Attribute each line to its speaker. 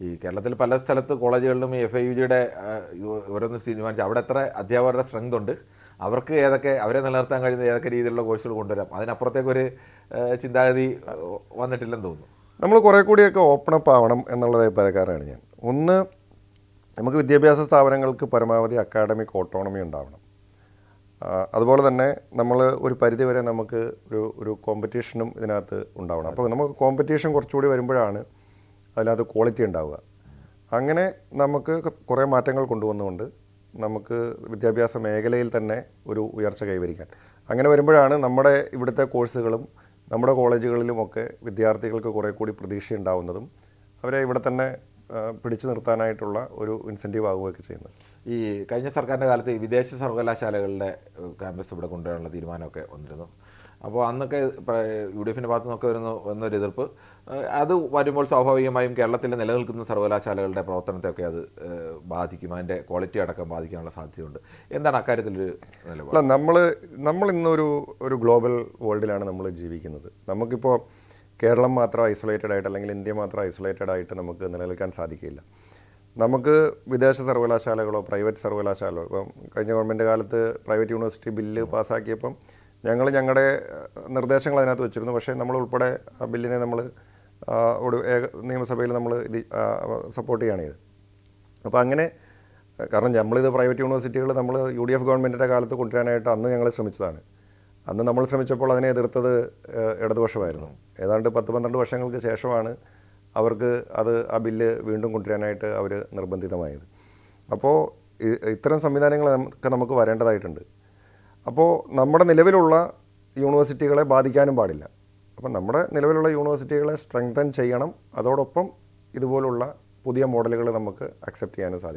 Speaker 1: ഈ കേരളത്തിൽ പല സ്ഥലത്ത് കോളേജുകളിലും ഈ FIUGയുടെ ഓരോന്ന് തീരുമാനിച്ച് അവിടെ എത്ര അധ്യാപകരുടെ സ്ട്രെങ്ത് ഉണ്ട്, അവർക്ക് ഏതൊക്കെ അവരെ നിലനിർത്താൻ കഴിയുന്ന ഏതൊക്കെ രീതിയിലുള്ള കോഴ്സുകൾ കൊണ്ടുവരാം, അതിനപ്പുറത്തേക്കൊരു ചിന്താഗതി വന്നിട്ടില്ലെന്ന് തോന്നുന്നു.
Speaker 2: നമ്മൾ കുറേ കൂടിയൊക്കെ ഓപ്പൺ അപ്പ് ആവണം എന്നുള്ളത് അഭിപ്രായക്കാരാണ് ഞാൻ. ഒന്ന്, നമുക്ക് വിദ്യാഭ്യാസ സ്ഥാപനങ്ങൾക്ക് പരമാവധി അക്കാഡമിക് ഓട്ടോണമി ഉണ്ടാവണം. അതുപോലെ തന്നെ നമ്മൾ ഒരു പരിധിവരെ നമുക്ക് ഒരു കോമ്പറ്റീഷനും ഇതിനകത്ത് ഉണ്ടാവണം. അപ്പോൾ നമുക്ക് കോമ്പറ്റീഷൻ കുറച്ചുകൂടി വരുമ്പോഴാണ് അതിനകത്ത് ക്വാളിറ്റി ഉണ്ടാവുക. അങ്ങനെ നമുക്ക് കുറേ മാറ്റങ്ങൾ കൊണ്ടുവന്നുകൊണ്ട് നമുക്ക് വിദ്യാഭ്യാസ മേഖലയിൽ തന്നെ ഒരു ഉയർച്ച കൈവരിക്കാൻ, അങ്ങനെ വരുമ്പോഴാണ് നമ്മുടെ ഇവിടുത്തെ കോഴ്സുകളും നമ്മുടെ കോളേജുകളിലുമൊക്കെ വിദ്യാർത്ഥികൾക്ക് കുറേ കൂടി പ്രതീക്ഷ ഉണ്ടാവുന്നതും അവരെ ഇവിടെ തന്നെ പിടിച്ചു നിർത്താനായിട്ടുള്ള ഒരു ഇൻസെൻറ്റീവ് ആവുകയൊക്കെ ചെയ്യുന്നത്.
Speaker 1: ഈ കഴിഞ്ഞ സർക്കാരിൻ്റെ കാലത്ത് വിദേശ സർവകലാശാലകളുടെ ക്യാമ്പസ് ഇവിടെ കൊണ്ടുവരാനുള്ള തീരുമാനമൊക്കെ വന്നിരുന്നു. അപ്പോൾ അന്നൊക്കെ UDFൻ്റെ ഭാഗത്തു നിന്നൊക്കെ വന്നൊരു എതിർപ്പ്, അത് വരുമ്പോൾ സ്വാഭാവികമായും കേരളത്തിൽ നിലനിൽക്കുന്ന സർവകലാശാലകളുടെ പ്രവർത്തനത്തെയൊക്കെ അത് ബാധിക്കും, അതിൻ്റെ ക്വാളിറ്റി അടക്കം ബാധിക്കാനുള്ള സാധ്യതയുണ്ട്. എന്താണ് അക്കാര്യത്തിലൊരു നിലപാട്?
Speaker 2: അല്ല, നമ്മൾ ഇന്നൊരു ഗ്ലോബൽ വേൾഡിലാണ് നമ്മൾ ജീവിക്കുന്നത്. നമുക്കിപ്പോൾ കേരളം മാത്രം ഐസൊലേറ്റഡ് ആയിട്ട് അല്ലെങ്കിൽ ഇന്ത്യ മാത്രം ഐസൊലേറ്റഡ് ആയിട്ട് നമുക്ക് നിലനിൽക്കാൻ സാധിക്കില്ല. നമുക്ക് വിദേശ സർവകലാശാലകളോ പ്രൈവറ്റ് സർവകലാശാലകളോ, ഇപ്പം കഴിഞ്ഞ ഗവൺമെൻറ് കാലത്ത് പ്രൈവറ്റ് യൂണിവേഴ്സിറ്റി ബില്ല് പാസ്സാക്കിയപ്പം ഞങ്ങളുടെ നിർദ്ദേശങ്ങൾ അതിനകത്ത് വെച്ചിരുന്നു. പക്ഷേ നമ്മൾ ഉൾപ്പെടെ ആ ബില്ലിനെ നമ്മൾ നിയമസഭയിൽ നമ്മൾ ഇത് സപ്പോർട്ട് ചെയ്യുകയാണ് ചെയ്തത്. അപ്പോൾ അങ്ങനെ, കാരണം നമ്മളിത് പ്രൈവറ്റ് യൂണിവേഴ്സിറ്റികൾ നമ്മൾ UDF ഗവൺമെൻറ്റിൻ്റെ കാലത്ത് കൊണ്ടുവരാനായിട്ട് അന്ന് ഞങ്ങൾ ശ്രമിച്ചതാണ്. അന്ന് നമ്മൾ ശ്രമിച്ചപ്പോൾ അതിനെ എതിർത്തത് ഇടതുപക്ഷമായിരുന്നു. ഏതാണ്ട് 10-12 വർഷങ്ങൾക്ക് ശേഷമാണ് അവർക്ക് ആ ബില്ല് വീണ്ടും കൊണ്ടുവരാനായിട്ട് അവർ നിർബന്ധിതമായത്. അപ്പോൾ ഇത്തരം സംവിധാനങ്ങളൊക്കെ നമുക്ക് വരേണ്ടതായിട്ടുണ്ട്. അപ്പോൾ നമ്മുടെ നിലവിലുള്ള യൂണിവേഴ്സിറ്റികളെ ബാധിക്കാനും പാടില്ല. അപ്പം നമ്മുടെ നിലവിലുള്ള യൂണിവേഴ്സിറ്റികളെ സ്ട്രെങ്തൻ ചെയ്യണം. അതോടൊപ്പം ഇതുപോലുള്ള പുതിയ മോഡലുകൾ നമുക്ക് അക്സെപ്റ്റ് ചെയ്യാനും സാധിക്കും.